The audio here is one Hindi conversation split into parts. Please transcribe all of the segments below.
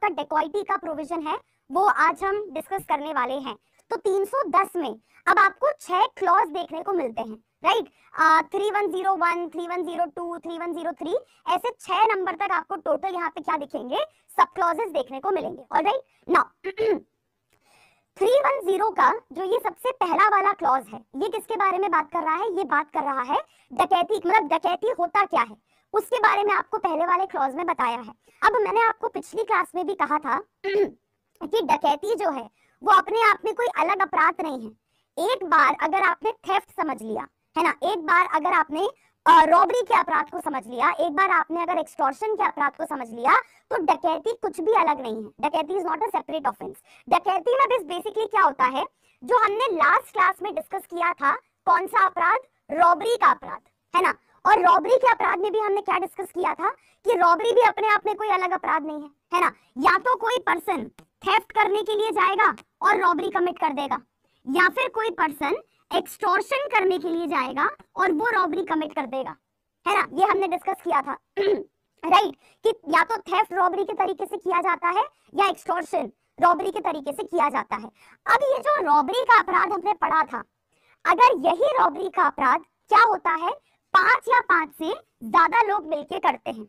आपका डेकॉइटी का प्रोविजन है वो आज हम डिस्कस करने वाले हैं। तो 310 में अब आपको 6 क्लॉज देखने को मिलते हैं, राइट। 3101, 3102, 3103 ऐसे 6 नंबर तक आपको टोटल यहाँ पे क्या दिखेंगे, सब क्लॉजेस देखने को मिलेंगे। ऑलराइट, नाउ 310 का जो ये सबसे पहला वाला क्लॉज है, ये किसके बारे में बात कर रहा है, ये बात कर रहा है डकैती, मतलब डकैती होता क्या है उसके बारे में आपको पहले वाले क्लॉज में बताया है। अब मैंने आपको पिछली क्लास में भी कहा था कि डकैती जो है वो अपने आप में कोई अलग अपराध नहीं है। एक बार अगर आपने थेफ्ट समझ लिया है ना, एक बार अगर आपने रॉबरी के अपराध को समझ लिया, एक बार आपने अगर एक्सटॉर्शन के अपराध को समझ लिया, तो डकैती कुछ भी अलग नहीं है। डकैती is not a separate offence. डकैती में बेसिकली क्या होता है, जो हमने लास्ट क्लास में डिस्कस किया था, कौन सा अपराध, रॉबरी का अपराध, है ना। और रॉबरी के अपराध में भी हमने क्या डिस्कस किया था कि रॉबरी भी अपने आप में कोई अलग अपराध नहीं है ना। या तो कोई पर्सन थेफ्ट करने के लिए जाएगा और रॉबरी कमिट कर देगा, या फिर कोई पर्सन एक्सटॉर्शन करने के लिए जाएगा और वो रॉबरी कमिट कर देगा, है ना। ये हमने डिस्कस किया था राइट, कि या तो थेफ्ट रॉबरी के तरीके से किया जाता है या एक्सटॉर्शन रॉबरी के तरीके से किया जाता है। अब ये जो रॉबरी का अपराध हमने पढ़ा था, अगर यही रॉबरी का अपराध क्या होता है, 5 या 5 से ज्यादा लोग मिलके करते हैं।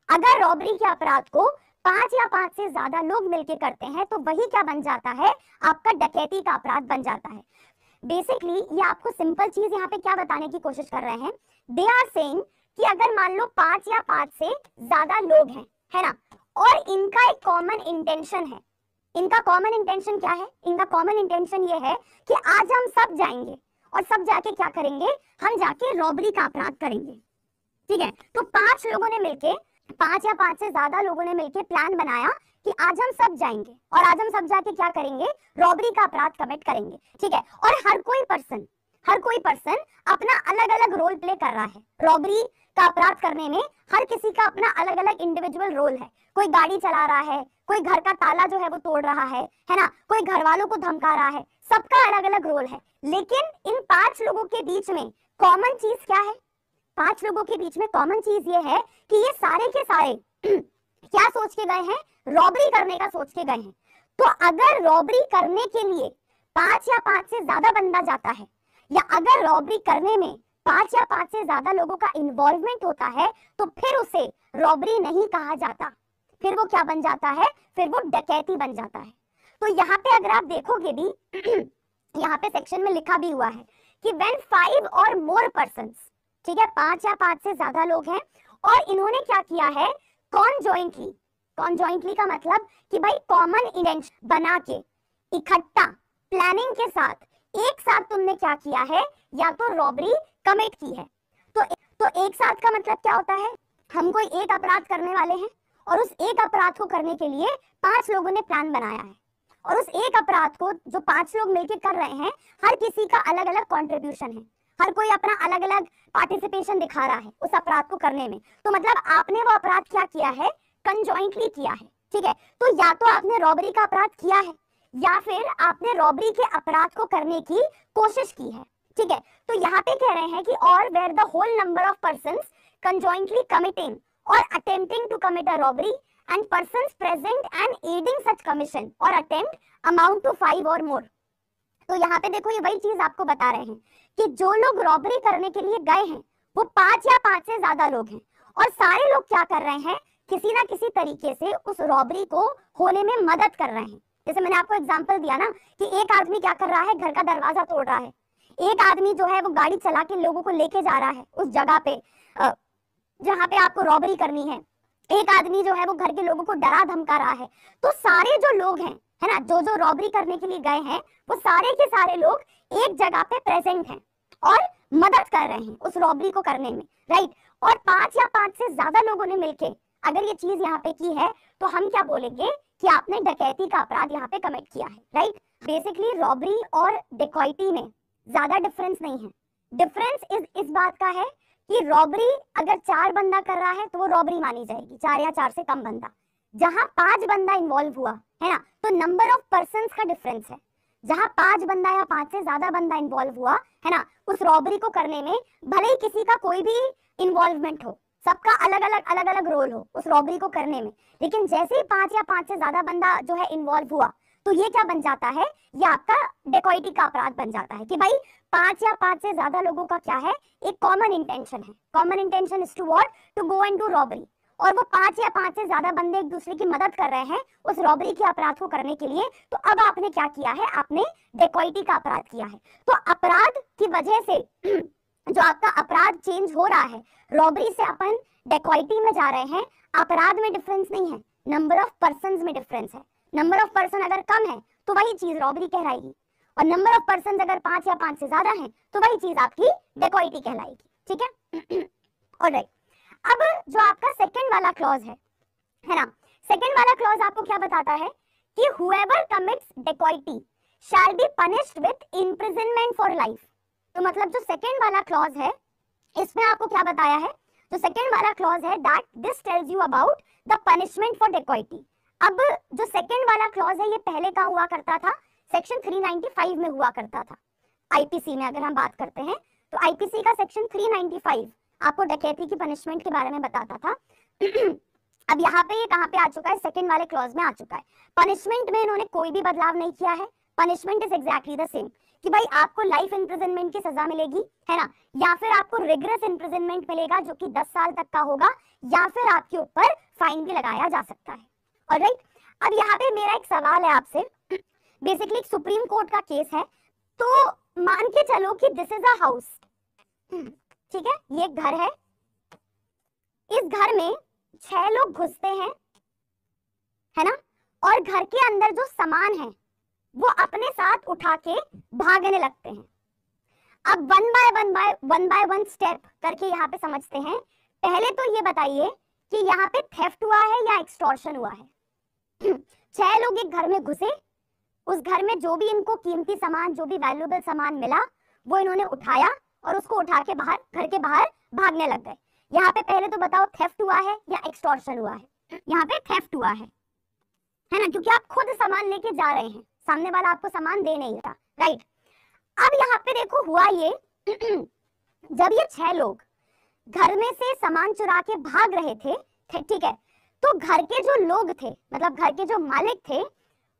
अगर रॉबरी के अपराध को 5 या 5 से ज्यादा लोग मिलके करते हैं तो वही क्या बन जाता है, आपका डकैती का अपराध बन जाता है। बेसिकली ये आपको सिंपल चीज यहाँ पे क्या बताने की कोशिश कर रहे हैं, दे आर सेइंग कि अगर मान लो 5 या 5 से ज्यादा लोग हैं, है ना, और इनका एक कॉमन इंटेंशन है। इनका कॉमन इंटेंशन क्या है, इनका कॉमन इंटेंशन ये है कि आज हम सब जाएंगे और सब जाके क्या करेंगे, हम जाके रॉबरी का अपराध करेंगे, ठीक है। तो 5 लोगों ने मिलके, 5 या 5 से ज्यादा लोगों ने मिलके प्लान बनाया कि आज हम सब जाएंगे और आज हम सब जाके क्या करेंगे, रॉबरी का अपराध कमिट करेंगे, ठीक है। और हर कोई पर्सन अपना अलग अलग रोल प्ले कर रहा है। रॉबरी का अपराध करने में हर किसी का अपना अलग अलग इंडिविजुअल रोल है। कोई गाड़ी चला रहा है, कोई घर का ताला जो है वो तोड़ रहा है ना, कोई घर वालों को धमका रहा है, सबका अलग अलग रोल है। लेकिन इन 5 लोगों के बीच में कॉमन चीज क्या है, 5 लोगों के बीच में कॉमन चीज ये है कि ये सारे के सारे क्या सोच के गए हैं, रॉबरी करने का सोच के गए हैं। तो अगर रॉबरी करने के लिए 5 या 5 से ज्यादा बंदा जाता है, या अगर रॉबरी करने में 5 या 5 से ज्यादा लोगों का इन्वॉल्वमेंट होता है, तो फिर उसे रॉबरी नहीं कहा जाता, फिर वो क्या बन जाता है, फिर वो डकैती बन जाता है। तो यहाँ पे अगर आप देखोगे भी यहाँ पे सेक्शन में लिखा भी हुआ है कि व्हेन 5 और मोर पर्सन्स, ठीक है, 5 या 5 से ज्यादा लोग हैं और इन्होंने क्या किया है, कॉन्जॉइंटली का मतलब कि भाई कॉमन इंटेंशन बना के इकट्ठा प्लानिंग के साथ एक साथ तुमने क्या किया है, या तो रॉबरी कमिट की है। तो एक साथ का मतलब क्या होता है, हम कोई एक अपराध करने वाले हैं और उस एक अपराध को करने के लिए 5 लोगों ने प्लान बनाया है, और उस एक अपराध को जो 5 लोग मिलकर कर रहे हैं, हर किसी का अलग अलग कंट्रीब्यूशन है, हर कोई अपना अलग अलग पार्टिसिपेशन दिखा रहा है उस अपराध को करने में। तो मतलब आपने वो अपराध क्या किया है, कंजॉइंटली किया है, ठीक है। तो या तो आपने रॉबरी का अपराध किया है, या फिर आपने रॉबरी के अपराध को करने की कोशिश की है, ठीक है। तो यहाँ पे कह रहे हैं कि or where the whole number of persons conjointly committing or attempting to commit a robbery and persons present and aiding such commission or attempt amount to 5 or more। तो यहाँ पे देखो ये वही चीज आपको बता रहे हैं कि जो लोग रॉबरी करने के लिए गए हैं वो 5 या 5 से ज्यादा लोग हैं, और सारे लोग क्या कर रहे हैं, किसी ना किसी तरीके से उस रॉबरी को होने में मदद कर रहे हैं। जैसे मैंने आपको एग्जांपल दिया ना कि एक आदमी क्या कर रहा है, घर का दरवाजा तोड़ रहा है, एक आदमी जो है वो गाड़ी चला के लोगों को लेके जा रहा है उस जगह पे जहाँ पे आपको रॉबरी करनी है, एक आदमी जो है वो घर के लोगों को डरा धमका रहा है। तो सारे जो लोग हैं, है ना, जो जो रॉबरी करने के लिए गए हैं, वो सारे के सारे लोग एक जगह पे प्रेजेंट हैं और मदद कर रहे हैं उस रॉबरी को करने में, राइट। और 5 या 5 से ज्यादा लोगों ने मिलके अगर ये चीज यहाँ पे की है, तो हम क्या बोलेंगे कि आपने डकैती का अपराध यहाँ पे कमिट किया है, राइट। बेसिकली रॉबरी और डेकॉइटी में ज्यादा डिफरेंस नहीं है। डिफरेंस इस बात का है कि रॉबरी अगर 4 बंदा कर रहा है तो वो रॉबरी मानी जाएगी, 4 या 4 से कम बंदा। जहां 5 बंदा इन्वॉल्व हुआ है ना, तो नंबर ऑफ पर्सन्स का डिफरेंस है। जहां 5 बंदा या 5 से ज्यादा बंदा इन्वॉल्व हुआ है ना, उस रॉबरी को करने में भले ही किसी का कोई भी इन्वॉल्वमेंट हो, सबका अलग अलग रोल हो उस रॉबरी को करने में, लेकिन जैसे ही 5 या 5 से ज्यादा बंदा जो है इन्वॉल्व हुआ तो ये क्या बन जाता है, ये आपका डेकोइटी का अपराध बन जाता है कि भाई 5 या 5 से ज्यादा लोगों का क्या है, एक कॉमन इंटेंशन है। Common intention is to what, to go and do robbery, और वो 5 या 5 से ज्यादा बंदे एक दूसरे की मदद कर रहे हैं उस रॉबरी के अपराध को करने के लिए। तो अब आपने क्या किया है, आपने डेकोइटी का अपराध किया है। तो अपराध की वजह से जो आपका अपराध चेंज हो रहा है, रॉबरी से अपन डेकोइटी में जा रहे हैं, अपराध में डिफरेंस नहीं है, नंबर ऑफ पर्संस में डिफरेंस है। नंबर ऑफ पर्सन अगर कम है तो वही चीज रॉबरी कहलाएगी, और नंबर ऑफ पर्सन अगर 5 या 5 से ज्यादा है तो वही चीज आपकी डेकोइटी कहलाएगी। ठीक है, ऑलराइट। अब जो आपका सेकंड वाला क्लॉज है ना, सेकंड वाला क्लॉज आपको क्या बताता है कि whoever commits dacoity shall be punished with imprisonment for life। तो मतलब जो सेकंड वाला क्लॉज है इसमें आपको क्या बताया है, जो सेकंड वाला क्लॉज है that this tells you about the punishment for dacoity. अब जो सेकंड वाला क्लॉज है ये पहले कहाँ हुआ करता था, सेक्शन 395 में हुआ करता था आईपीसी में। अगर हम बात करते हैं तो आईपीसी का सेक्शन 395 आपको डकैती की पनिशमेंट के बारे में बताता था। अब यहाँ पे ये कहाँ पे आ चुका है, सेकंड वाले क्लॉज में आ चुका है। पनिशमेंट में इन्होंने कोई भी बदलाव नहीं किया है, punishment is exactly the same कि भाई आपको लाइफ इम्प्रिजनमेंट की सजा मिलेगी, है ना, या फिर आपको रिग्रेस इम्प्रिजनमेंट मिलेगा जो कि 10 साल तक का होगा, या फिर आपके ऊपर फाइन भी लगाया जा सकता है। ऑलराइट, अब यहाँ पे मेरा एक सवाल है आपसे, बेसिकली एक सुप्रीम कोर्ट का केस है, तो मान के चलो कि दिस इज अ हाउस, ठीक है, ये घर है, इस घर में 6 लोग घुसते हैं, है ना, और घर के अंदर जो सामान है वो अपने साथ उठा के भागने लगते हैं। अब वन बाय वन स्टेप करके यहाँ पे समझते हैं। पहले तो ये बताइए कि यहाँ पे थेफ्ट हुआ है या एक्सटॉर्शन हुआ है। 6 लोग एक घर में घुसे, उस घर में जो भी इनको कीमती सामान, जो भी वैल्यूएबल सामान मिला वो इन्होंने उठाया और उसको उठा के बाहर, घर के बाहर भागने लग गए। यहाँ पे पहले तो बताओ थेफ्ट हुआ है या एक्सटॉर्शन हुआ है। यहाँ पे थेफ्ट हुआ है ना, क्योंकि आप खुद सामान लेके जा रहे हैं, सामने वाला आपको सामान दे नहीं रहा, राइट। अब यहाँ पे देखो हुआ ये, जब ये 6 लोग घर में से सामान चुरा के भाग रहे थे, ठीक है, तो घर के जो लोग थे, मतलब घर के जो मालिक थे,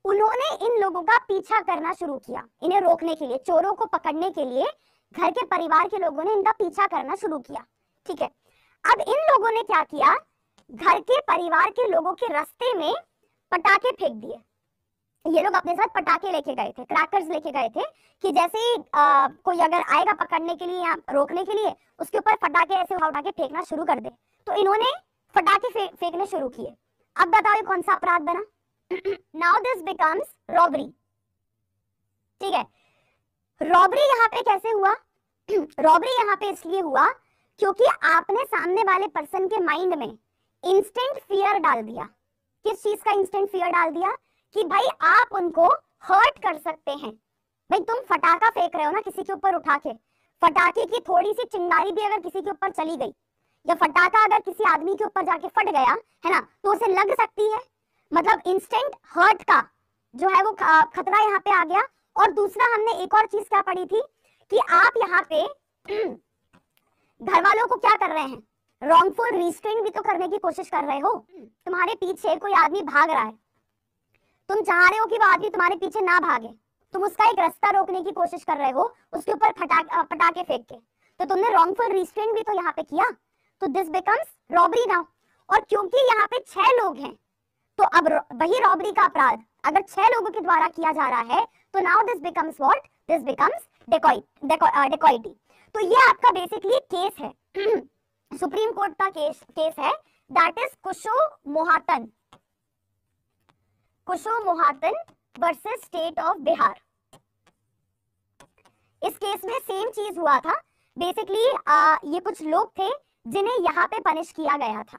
उन्होंने इन लोगों का पीछा करना शुरू किया, इन्हें रोकने के लिए, चोरों को पकड़ने के लिए घर के परिवार के लोगों ने इनका पीछा करना शुरू किया। ठीक है, अब इन लोगों ने क्या किया, घर के परिवार के लोगों के रास्ते में पटाखे फेंक दिए। ये लोग अपने साथ पटाखे लेके गए थे, क्रैकर्स लेके गए थे, कि जैसे ही कोई अगर आएगा पकड़ने के लिए या रोकने के लिए, उसके ऊपर पटाखे ऐसे उठा के फेंकना शुरू कर दे। तो इन्होंने पटाखे फेंकने शुरू किए। अब बताओ ये कौन सा अपराध बना। Now this becomes robbery. ठीक है, रॉबरी यहाँ पे कैसे हुआ, रॉबरी यहाँ पे इसलिए हुआ क्योंकि आपने सामने वाले पर्सन के माइंड में इंस्टेंट फियर डाल दिया। किस चीज का इंस्टेंट फियर डाल दिया, कि भाई आप उनको हर्ट कर सकते हैं। भाई तुम फटाका फेंक रहे हो ना किसी के ऊपर उठा के, फटाके की थोड़ी सी चिंगारी भी अगर किसी के ऊपर चली गई, या फटाका अगर किसी आदमी के ऊपर जाके फट गया, है ना, तो उसे लग सकती है। मतलब इंस्टेंट हर्ट का जो है वो खतरा यहाँ पे आ गया। और दूसरा हमने एक और चीज क्या पढ़ी थी, कि आप यहाँ पे घर वालों को क्या कर रहे हैं, रॉन्गफुल रिस्ट्रेन भी तो करने की कोशिश कर रहे हो। तुम्हारे पीछे कोई आदमी भाग रहा है, तुम चाह रहे हो कि वो आदमी तुम्हारे पीछे ना भागे, तुम उसका एक रास्ता रोकने की कोशिश कर रहे हो उसके ऊपर पटाखे फेंक के, तो तुमने रॉन्गफुल रिस्ट्रेन भी तो यहाँ पे किया। तो दिस बिकम्स रॉबरी नाउ। और क्योंकि यहाँ पे 6 लोग हैं, तो अब वही रॉबरी का अपराध अगर 6 लोगों के द्वारा किया जा रहा है, तो now this becomes what, this becomes dacoity. तो ये आपका बेसिकली केस है, सुप्रीम कोर्ट का केस है, that is Kusho Mahton versus state of Bihar. इस केस में सेम चीज हुआ था। बेसिकली ये कुछ लोग थे जिन्हें यहाँ पे पनिश किया गया था।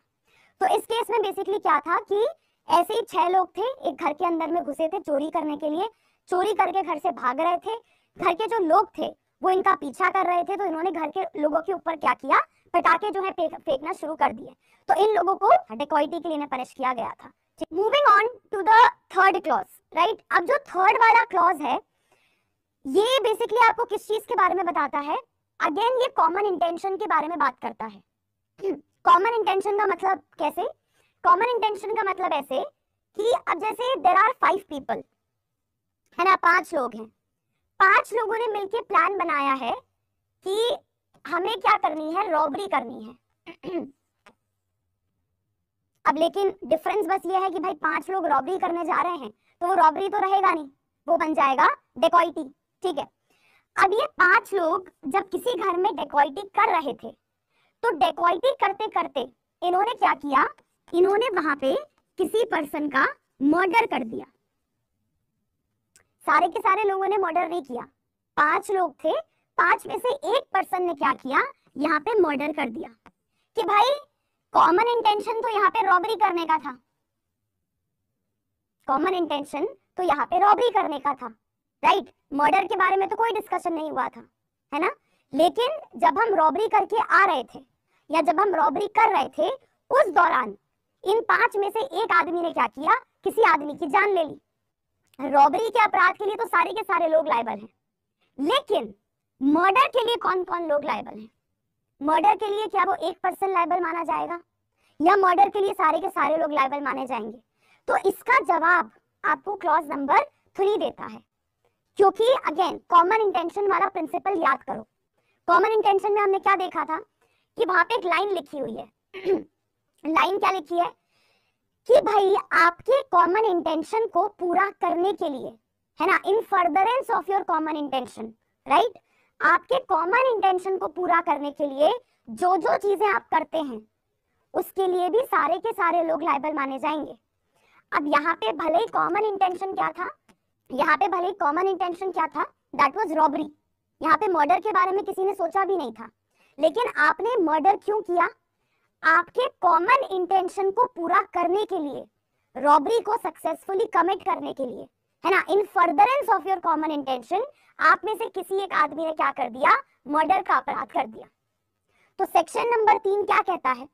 तो इस केस में बेसिकली क्या था कि ऐसे ही 6 लोग थे, एक घर के अंदर में घुसे थे चोरी करने के लिए, चोरी करके घर से भाग रहे थे। घर के जो लोग थे वो इनका पीछा कर रहे थे, तो इन्होंने घर के लोगों के ऊपर क्या किया, पटाखे जो है फेंकना शुरू कर दिए। तो इन लोगों को डेकोइटी के लिए पनिश किया गया था। Moving on to the third clause, right. अब जो थर्ड वाला क्लॉज है ये बेसिकली आपको किस चीज के बारे में बताता है, अगेन ये कॉमन इंटेंशन के बारे में बात करता है। कॉमन इंटेंशन का मतलब कैसे? कॉमन इंटेंशन का मतलब ऐसे कि अब जैसे देयर आर 5 पीपल, है ना, 5 लोग हैं, 5 लोगों ने मिलकर प्लान बनाया है कि हमें क्या करनी है, रॉबरी करनी है। अब लेकिन डिफरेंस बस ये है कि भाई 5 लोग रॉबरी करने जा रहे हैं तो वो रॉबरी तो रहेगा नहीं, वो बन जाएगा डेकॉइटी, ठीक है। अब ये 5 लोग जब किसी घर में डेकॉइटी कर रहे थे तो डेकॉइटी करते करते इन्होंने क्या किया, इन्होंने वहां पे किसी पर्सन का मर्डर कर दिया। सारे के सारे लोगों ने मर्डर नहीं किया, 5 लोग थे, 5 में से एक पर्सन ने क्या किया, यहाँ पे मर्डर कर दिया। कि भाई कॉमन इंटेंशन तो यहाँ पे रॉबरी करने का था, कॉमन इंटेंशन तो यहाँ पे रॉबरी करने का था, राइट। मर्डर के बारे में तो कोई डिस्कशन नहीं हुआ था, है ना। लेकिन जब हम रॉबरी करके आ रहे थे या जब हम रॉबरी कर रहे थे उस दौरान इन 5 में से एक आदमी ने क्या किया, किसी आदमी की जान ले ली। रॉबरी के अपराध के लिए तो सारे के सारे लोग लायबल हैं, लेकिन मर्डर के लिए कौन कौन लोग लायबल हैं? मर्डर के लिए क्या वो एक पर्सन लायबल माना जाएगा या मर्डर के लिए सारे के सारे लोग लायबल माने जाएंगे? तो इसका जवाब आपको क्लॉज नंबर 3 देता है, क्योंकि अगेन कॉमन इंटेंशन वाला प्रिंसिपल याद करो। कॉमन इंटेंशन में हमने क्या देखा था कि वहां पे एक लाइन लिखी हुई है। लाइन क्या लिखी है कि भाई आपके कॉमन इंटेंशन को पूरा करने के लिए, है ना, इन furtherance of your common intention, right, आपके कॉमन इंटेंशन को पूरा करने के लिए जो जो चीजें आप करते हैं उसके लिए भी सारे के सारे लोग लायबल माने जाएंगे। अब यहाँ पे भले ही कॉमन इंटेंशन क्या था, यहाँ पे भले ही कॉमन इंटेंशन क्या था, दैट वाज रॉबरी। यहाँ पे मर्डर के बारे में किसी ने सोचा भी नहीं था, लेकिन आपने मर्डर क्यों किया? आपके कॉमन इंटेंशन को पूरा करने के लिए, रॉबरी को सक्सेसफुली कमिट करने के लिए, है ना, इन furtherance of your common intention आप में से किसी एक आदमी ने क्या कर दिया, मर्डर का अपराध कर दिया। तो सेक्शन नंबर 3 क्या कहता है?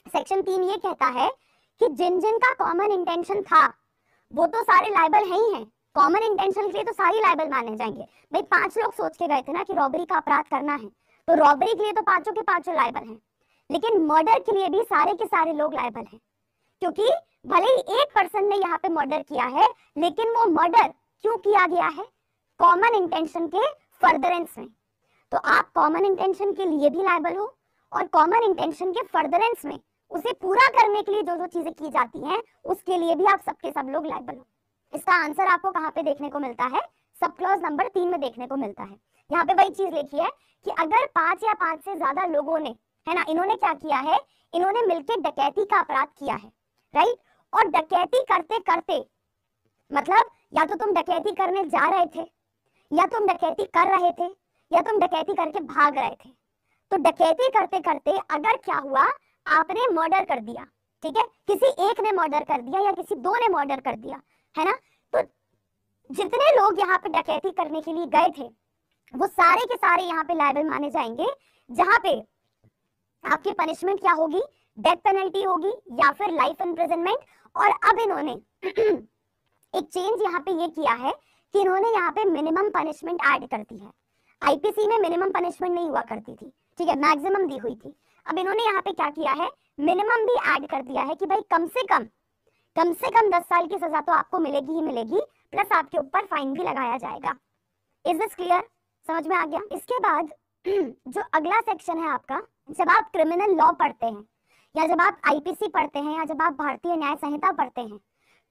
सेक्शन 3 ये कहता है कि जिन जिन का कॉमन इंटेंशन था वो तो सारे लायबल ही हैं, कॉमन इंटेंशन के लिए तो सारे लायबल माने जाएंगे। भाई 5 लोग सोच के गए थे ना कि रॉबरी का अपराध करना है, तो रॉबरी के लिए तो 5 के 5 लायबल हैं, लेकिन मर्डर के लिए भी सारे के सारे लोग लायबल हैं, क्योंकि भले ही एक पर्सन ने यहाँ पे मर्डर किया है, लेकिन वो मर्डर क्यों किया गया है? कॉमन इंटेंशन के फर्दरेंस में। तो आप कॉमन इंटेंशन के लिए भी लायबल हो और कॉमन इंटेंशन के फर्दरेंस में उसे पूरा करने के लिए जो जो चीजें की जाती हैं उसके लिए भी आप सबके सब लोग लायबल हो। इसका आंसर आपको कहाँ पे देखने को मिलता है? सब क्लॉज नंबर 3 में देखने को मिलता है। यहाँ पे वही चीज लिखी है कि अगर 5 या 5 से ज्यादा लोगों ने, है ना, इन्होंने क्या किया है, इन्होंने मिलकर डकैती का अपराध किया है, राइट, और डकैती करते करते, मतलब या तो तुम डकैती करने जा रहे थे या तुम डकैती कर रहे थे या तुम डकैती करके भाग रहे थे, तो डकैती करते करते अगर क्या हुआ, आपने मर्डर कर दिया, ठीक है, किसी एक ने मर्डर कर दिया या किसी 2 ने मर्डर कर दिया, है ना, तो जितने लोग यहाँ पे डकैती करने के लिए गए थे वो सारे के सारे यहाँ पे लायबल माने जाएंगे, जहाँ पे आपकी पनिशमेंट क्या होगी, डेथ पेनल्टी होगी या फिर लाइफ इम्प्रिजनमेंट। और अब इन्होंने एक चेंज यहाँ पे ये किया है कि इन्होंने यहाँ पे मिनिमम पनिशमेंट ऐड कर दी है। आईपीसी में मिनिमम पनिशमेंट नहीं हुआ करती थी, ठीक है, मैक्सिमम दी हुई थी। अब इन्होंने यहाँ पे क्या किया है, मिनिमम भी ऐड कर दिया है कि भाई कम से कम 10 साल की सजा तो आपको मिलेगी ही मिलेगी, प्लस आपके ऊपर फाइन भी लगाया जाएगा। Is this clear? समझ में आ गया? इसके बाद जो अगला सेक्शन है आपका, जब आप क्रिमिनल लॉ पढ़ते हैं या जब आप आईपीसी पढ़ते हैं या जब आप भारतीय न्याय संहिता पढ़ते हैं,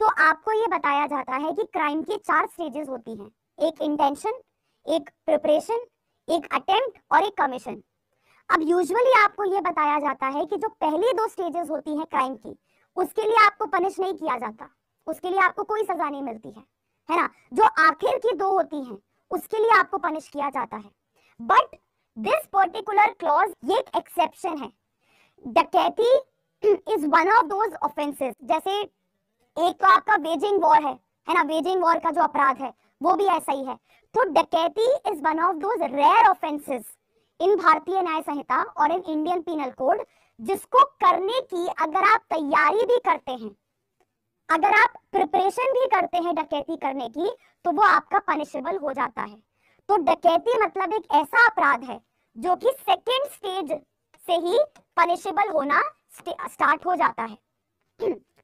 तो आपको ये बताया जाता है कि क्राइम की 4 स्टेजेस होती हैं, एक इंटेंशन, एक प्रिपरेशन, एक अटेम्प्ट और एक कमीशन। अब यूजुअली आपको ये बताया जाता है कि जो पहली 2 स्टेजेस होती हैं क्राइम की, उसके लिए आपको पनिश नहीं किया जाता, उसके लिए आपको कोई सजा नहीं मिलती है ना। जो आखिर की 2 होती हैं उसके लिए आपको पनिश किया जाता है। बट दिस पर्टिकुलर क्लॉज ये एक एक्सेप्शन है। डकैती is one of those offences, जैसे एक तो आपका वेजिंग वॉर है ना, वेजिंग वॉर का जो अपराध है वो भी ऐसा ही है। तो डकैती is one of those rare offences in Bharatiya Nyaya संहिता और इन इंडियन पीनल कोड, जिसको करने की अगर आप तैयारी भी करते हैं, अगर आप प्रिपरेशन भी करते हैं डकैती करने की, तो वो आपका पनिशेबल हो जाता है। तो डकैती मतलब एक ऐसा अपराध है जो कि सेकेंड से ही पनिशेबल होना स्टार्ट हो जाता है।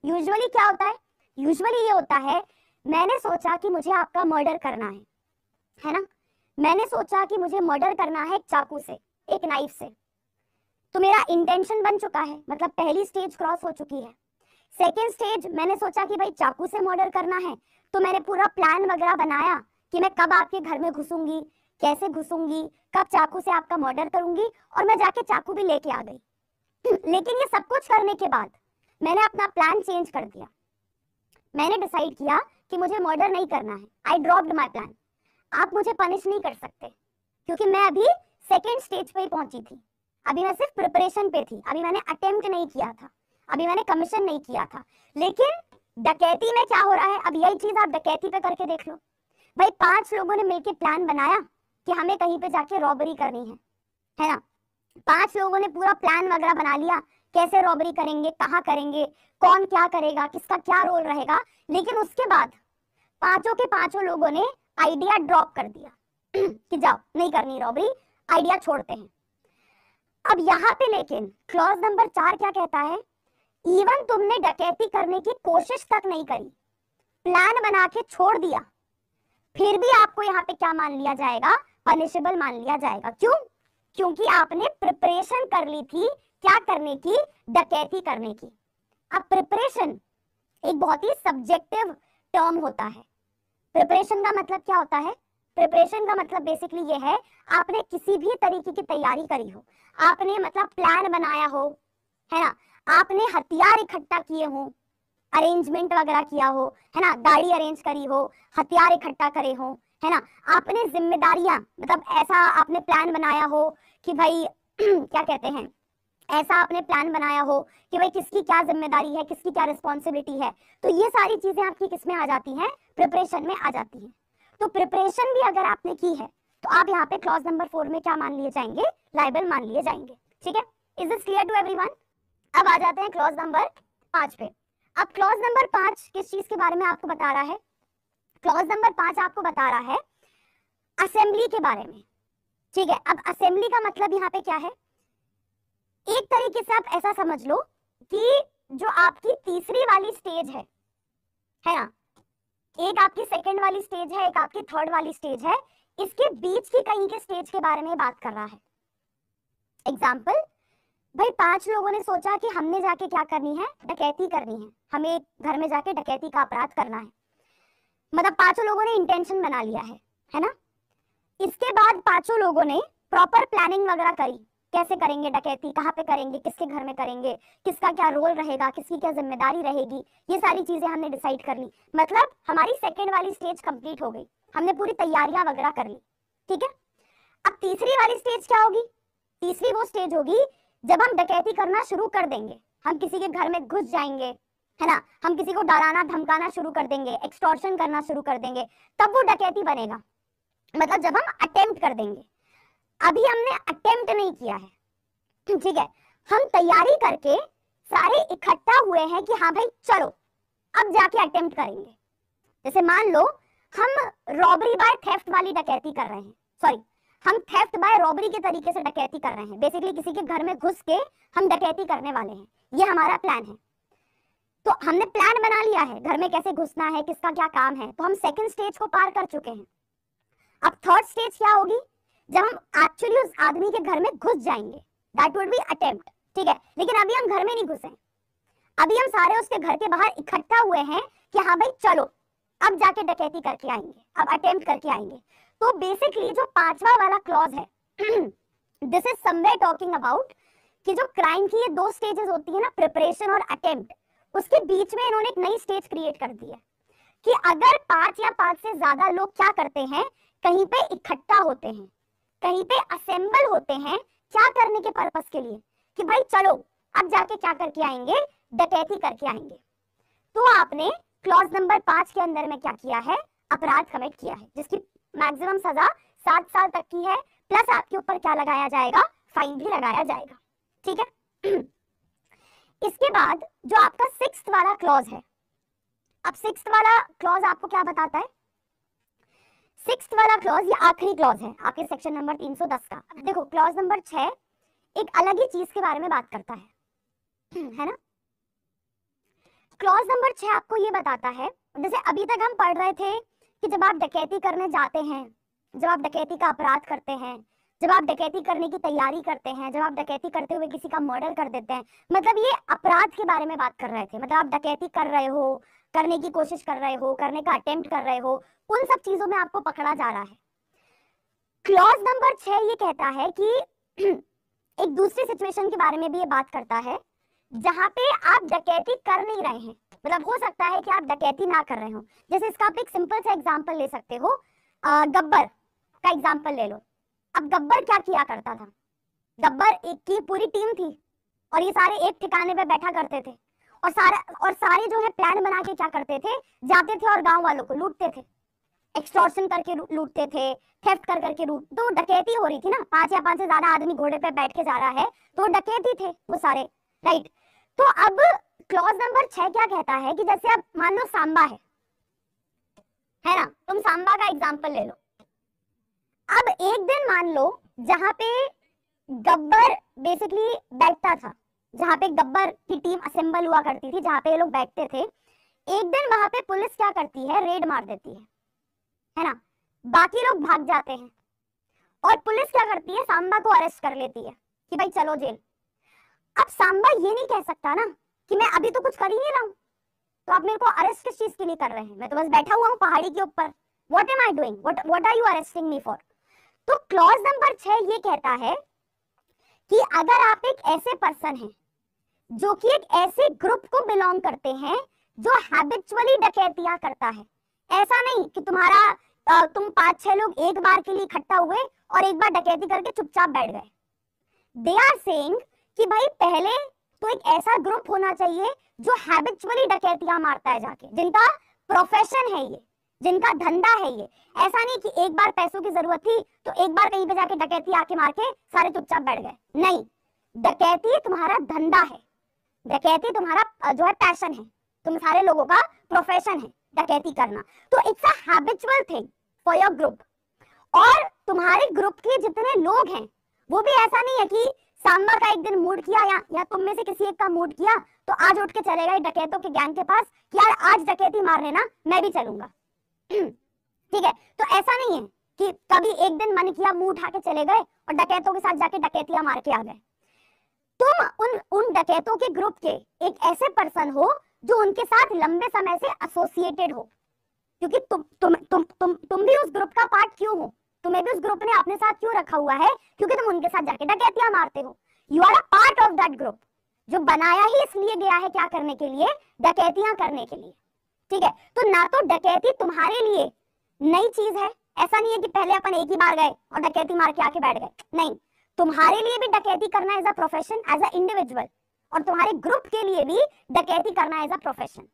यूजुअली क्या होता है, यूजुअली ये होता है, मैंने सोचा कि मुझे आपका मर्डर करना है ना, मैंने सोचा कि मुझे मर्डर करना है एक चाकू से, एक नाइफ से, तो मेरा इंटेंशन बन चुका है, मतलब पहली स्टेज क्रॉस हो चुकी है। सेकेंड स्टेज, मैंने सोचा कि भाई चाकू से मर्डर करना है, तो मैंने पूरा प्लान वगैरह बनाया कि मैं कब आपके घर में घुसूंगी, कैसे घुसूंगी, कब चाकू से आपका मर्डर करूंगी, और मैं जाके चाकू भी लेके आ गई। लेकिन ये सब कुछ करने के बाद मैंने अपना प्लान चेंज कर दिया, मैंने डिसाइड किया कि मुझे मर्डर नहीं करना है, आई ड्रॉप्ड माय प्लान। आप मुझे पनिश नहीं कर सकते क्योंकि मैं अभी सेकेंड स्टेज पे ही पहुंची थी, अभी मैं सिर्फ प्रिपरेशन पे थी, अभी मैंने अटेम्प्ट नहीं किया था, अभी मैंने कमीशन नहीं किया था। लेकिन डकैती में क्या हो रहा है, अब यही चीज आप डकैती पे करके देख लो। भाई 5 लोगों ने मिलकर प्लान बनाया कि हमें कहीं पे जाके रॉबरी करनी है ना, 5 लोगों ने पूरा प्लान वगैरह बना लिया, कैसे रॉबरी करेंगे, कहाँ करेंगे, कौन क्या करेगा, किसका क्या रोल रहेगा। लेकिन उसके बाद पांचों के पांचों लोगों ने आइडिया ड्रॉप कर दिया कि जाओ नहीं करनी रॉबरी, आइडिया छोड़ते हैं। अब यहाँ पे लेकिन क्लॉज नंबर 4 क्या कहता है, इवन तुमने डकैती करने की कोशिश तक नहीं करी, प्लान बना के छोड़ दिया, फिर भी आपको यहाँ पे क्या मान लिया जाएगा, पनिशेबल मान लिया जाएगा। क्यों? क्योंकि आपने प्रिपरेशन कर ली थी, क्या करने की, डकैती करने की। अब प्रिपरेशन एक बहुत ही सब्जेक्टिव टर्म होता है। प्रिपरेशन का मतलब क्या होता है, प्रिपरेशन का मतलब बेसिकली ये है, आपने किसी भी तरीके की तैयारी करी हो, आपने मतलब प्लान बनाया हो, है ना, आपने हथियार इकट्ठा किए हो, अरेंजमेंट वगैरह किया हो, है ना, गाड़ी अरेंज करी हो, हथियार इकट्ठा करे हो, है ना, आपने जिम्मेदारियां, मतलब ऐसा आपने प्लान बनाया हो कि भाई क्या कहते हैं, ऐसा आपने प्लान बनाया हो कि भाई किसकी क्या जिम्मेदारी है, किसकी क्या रिस्पॉन्सिबिलिटी है। तो ये सारी चीजें आपकी किसमें आ जाती हैं, प्रिपरेशन में आ जाती हैं। तो प्रिपरेशन भी अगर आपने की है तो आप यहाँ पे क्लॉज नंबर 4 में क्या मान लिए जाएंगे, लायबल मान लिए जाएंगे। ठीक है, is this clear to everyone? अब आ जाते हैं क्लॉज नंबर 5 पे। अब क्लॉज नंबर 5 किस चीज के बारे में आपको बता रहा है, क्लॉज नंबर 5 आपको बता रहा है असेंबली के बारे में। ठीक है, अब असेंबली का मतलब यहाँ पे क्या है, एक तरीके से आप ऐसा समझ लो कि जो आपकी तीसरी वाली स्टेज है ना, एक आपकी सेकंड वाली स्टेज है, एक आपकी थर्ड वाली स्टेज है, इसके बीच की कहीं के स्टेज के बारे में बात कर रहा है। एग्जाम्पल, भाई 5 लोगों ने सोचा कि हमने जाके क्या करनी है, डकैती करनी है, हमें एक घर में जाके डकैती का अपराध करना है, मतलब 5 लोगों ने इंटेंशन बना लिया है ना। इसके बाद 5 लोगों ने प्रॉपर प्लानिंग वगैरह करी, कैसे करेंगे डकैती, कहाँ पे करेंगे, किसके घर में करेंगे, किसका क्या रोल रहेगा, किसकी क्या जिम्मेदारी रहेगी, ये सारी चीजें हमने डिसाइड कर ली। मतलब हमारी सेकंड वाली स्टेज कंप्लीट हो गई, हमने पूरी तैयारियां वगैरह कर ली। ठीक है, अब तीसरी वाली स्टेज क्या होगी, तीसरी वो स्टेज होगी जब हम डकैती करना शुरू कर देंगे, हम किसी के घर में घुस जाएंगे, है ना, हम किसी को डराना धमकाना शुरू कर देंगे, एक्सटॉर्शन करना शुरू कर देंगे, तब वो डकैती बनेगा। मतलब जब हम अटेम्प्ट कर देंगे, अभी हमने अटेम्प्ट नहीं किया है, ठीक है, हम तैयारी करके सारे इकट्ठा हुए हैं कि हाँ भाई चलो अब जाके अटेम्प्ट करेंगे। जैसे मान लो हम रॉबरी बाय थेफ्ट वाली डकैती कर रहे हैं, सॉरी हम थेफ्ट बाय रॉबरी के तरीके से डकैती कर रहे हैं, बेसिकली किसी के घर में घुस के हम डकैती करने वाले हैं, ये हमारा प्लान है। तो हमने प्लान बना लिया है घर में कैसे घुसना है, किसका क्या काम है, तो हम सेकंड स्टेज को पार कर चुके हैं। अब थर्ड स्टेज क्या होगी, जब हम एक्चुअली उस आदमी के घर में घुस जाएंगे, दैट वुड बी अटेम्प्ट। ठीक है, लेकिन अभी हम घर में नहीं घुसे, अभी हम सारे उसके घर के बाहर इकट्ठा हुए हैं कि हाँ भाई चलो अब जाके डकैती करके आएंगे, अब अटेम्प्ट करके आएंगे। तो बेसिकली जो 5वां वाला क्लॉज है this is somewhere talking about कि जो क्राइम की ये 2 स्टेजेस होती है ना, प्रिपरेशन और अटेम्प्ट, उसके बीच में इन्होंने एक नई स्टेज क्रिएट कर दी है कि अगर 5 या 5 से ज्यादा लोग क्या करते हैं, कहीं पे इकट्ठा होते हैं, कहीं पे असेंबल होते हैं, क्या करने के पर्पस के लिए, कि भाई चलो अब जाके क्या करके आएंगे, डकैती करके आएंगे। तो आपने क्लॉज नंबर 5 के अंदर में क्या किया है, अपराध कमिट किया है, जिसकी मैक्सिमम सजा 7 साल तक की है, प्लस आपके ऊपर क्या लगाया जाएगा, फाइन भी लगाया जाएगा। ठीक है, इसके बाद जो आपका 6th वाला क्लॉज है, अब 6th वाला क्लॉज आपको क्या बताता है, 6th वाला क्लॉज ये आखिरी क्लॉज है आपके सेक्शन नंबर 310 का। देखो क्लॉज नंबर 6 एक अलग ही चीज के बारे में बात करता है ना। क्लॉज नंबर 6 आपको ये बताता है, जैसे अभी तक हम पढ़ रहे थे कि जब आप डकैती करने जाते हैं, जब आप डकैती का अपराध करते हैं, जब आप डकैती करने की तैयारी करते हैं, जब आप डकैती करते हुए किसी का मर्डर कर देते हैं, मतलब ये अपराध के बारे में बात कर रहे थे। मतलब आप डकैती कर रहे हो, करने की कोशिश कर रहे हो, करने का अटेम्प्ट कर रहे हो, उन सब चीजों में आपको पकड़ा जा रहा है। क्लॉज नंबर 6 ये कहता है कि एक दूसरी सिचुएशन के बारे में भी ये बात करता है जहां पे आप डकैती कर नहीं रहे हैं, मतलब हो सकता है कि आप डकैती ना कर रहे हो। जैसे इसका आप एक सिंपल सा एग्जांपल ले सकते हो, गब्बर का एग्जांपल ले लो। अब गब्बर क्या किया करता था, गब्बर एक की पूरी टीम थी और ये सारे एक ठिकाने पे बैठा करते थे और सारे जो है प्लान बना के क्या करते थे, जाते थे और गांव वालों को लूटते थे, एक्सटॉर्शन करके लूटते थे, थेफ्ट कर करके लूट। तो डकैती हो रही थी ना, 5 या 5 से ज्यादा आदमी घोड़े पे बैठ के जा रहा है, तो डकैती थे वो सारे, राइट। तो अब क्लॉज नंबर 6 क्या कहता है कि जैसे अब मान लो सांबा है ना, तुम सांबा का एग्जांपल ले लो। अब एक दिन मान लो जहां पे गब्बर बेसिकली बैठता था, जहां पे गब्बर की टीम असेंबल हुआ करती थी, जहां पे ये लोग बैठते थे, एक दिन वहां पे पुलिस क्या करती है, रेड मार देती है ना, बाकी लोग भाग जाते हैं और पुलिस क्या करती है, सांबा को अरेस्ट कर लेती है कि भाई चलो जेल। अब सांबा ये नहीं कह सकता ना कि मैं अभी तो कुछ कर ही नहीं रहा हूं, तो आप मेरे को अरेस्ट किस चीज के लिए कर रहे हैं, मैं तो बस बैठा हुआ हूं पहाड़ी के ऊपर, what am I doing, what are you arresting me for. तो क्लॉज नंबर 6 ये कहता है कि अगर आप एक ऐसे पर्सन हैं जो कि एक ऐसे ग्रुप को बिलोंग करते हैं जो हैबिचुअली डकैतियां करता है, ऐसा नहीं कि तुम 5-6 लोग एक बार के लिए इकट्ठा हुए और एक बार डकैती करके चुपचाप बैठ गए। दे आर सेइंग कि भाई पहले तो एक ऐसा ग्रुप होना चाहिए जो हैबिचुअली डकैतियां मारता है जाके, जिनका प्रोफेशन है ये, जिनका धंधा है ये। ऐसा नहीं कि एक बार पैसों की जरूरत थी तो एक बार कहीं पे जाके डकैती आके मार के सारे चुपचाप बैठ गए, नहीं। डकैती तुम्हारा धंधा है, डकैती तुम्हारा जो है पैशन है, तुम सारे लोगों का प्रोफेशन है डकैती करना। तो it's a habitual thing for your group. और तुम्हारे ग्रुप के जितने लोग हैं वो भी ऐसा नहीं है कि सांबा का एक दिन मूड किया या तुम में से किसी एक का मूड किया तो आज उठ के चलेगा डकैतों के गैंग के पास कि यार आज डकैती मार लेना, मैं भी चलूंगा। ठीक है, तो ऐसा नहीं है कि कभी एक दिन मन किया मुंह उठा के चले गए और डकैतों के साथ जाके डकैतियां मार के आ गए। तुम उन डकैतों के ग्रुप के एक ऐसे पर्सन हो जो उनके साथ लंबे समय से एसोसिएटेड हो, क्योंकि तुम भी उस ग्रुप का पार्ट क्यों हो, तुम्हें भी उस ग्रुप ने अपने साथ क्यों रखा हुआ है, क्योंकि तुम उनके साथ जाके डकैतियां मारते हो। You are a part of that group, जो बनाया ही इसलिए गया है क्या करने के लिए, डकैतियां करने के लिए। ठीक है, तो ना तो डकैती तुम्हारे लिए नई चीज है, ऐसा नहीं है कि पहले अपन एक ही बार गए और डकैती मार के आके बैठ गए, नहीं। तुम्हारे लिए भी डकैती करना as a profession, as a individual, और तुम्हारे ग्रुप के लिए भी डकैती करना एज अ प्रोफेशन।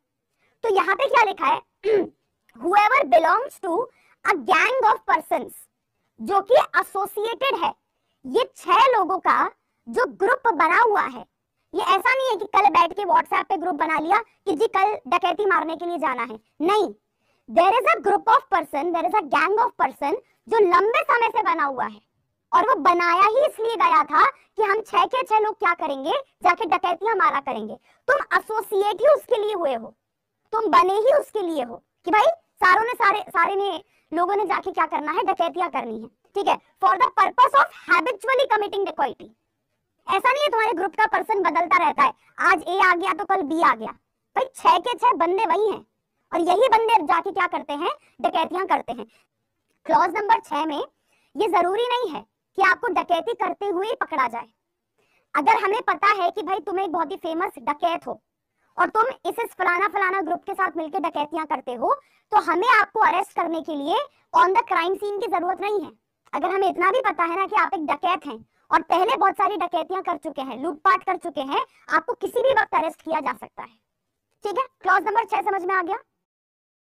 तो यहाँ पे क्या लिखा है, whoever belongs to a gang of persons, जो कि एसोसिएटेड है, ये 6 लोगों का जो ग्रुप बना हुआ है, ये ऐसा नहीं है कि कल बैठ के व्हाट्सएप पे ग्रुप बना लिया कि जी कल डकैती मारने के लिए जाना है, नहीं। There is a group of person, there is a gang of person जो लंबे समय से बना हुआ है, और वो बनाया ही इसलिए गया था कि हम 6 के 6 लोग क्या करेंगे, जाके डकैतियां मारा करेंगे। तुम एसोसिएट ही उसके लिए हुए हो, तुम बने ही उसके लिए हो कि भाई सारे ने लोगों ने जाके क्या करना है, डकैतियां करनी है। ठीक है, for the purpose of habitually committing डकैती। ऐसा नहीं है तुम्हारे ग्रुप का पर्सन बदलता रहता है, आज ए आ गया तो कल बी आ गया, भाई 6 के 6 बंदे वही हैं और यही बंदे जाके क्या करते हैं, डकैतियां करते हैं। क्लॉज नंबर 6 में ये जरूरी नहीं है कि आपको डकैती करते हुए पकड़ा जाए। अगर हमें पता है कि भाई तुम एक बहुत ही फेमस डकैत हो और तुम इस फलाना ग्रुप के साथ मिलकर डकैतियां करते हो, तो हमें आपको अरेस्ट करने के लिए ऑन द क्राइम सीन की जरूरत नहीं है। अगर हमें इतना भी पता है ना कि आप एक डकैत हैं और पहले बहुत सारी डकैतियां कर चुके हैं, लूटपाट कर चुके हैं, आपको किसी भी वक्त अरेस्ट किया जा सकता है। ठीक है, क्लॉज नंबर 6 समझ में आ गया।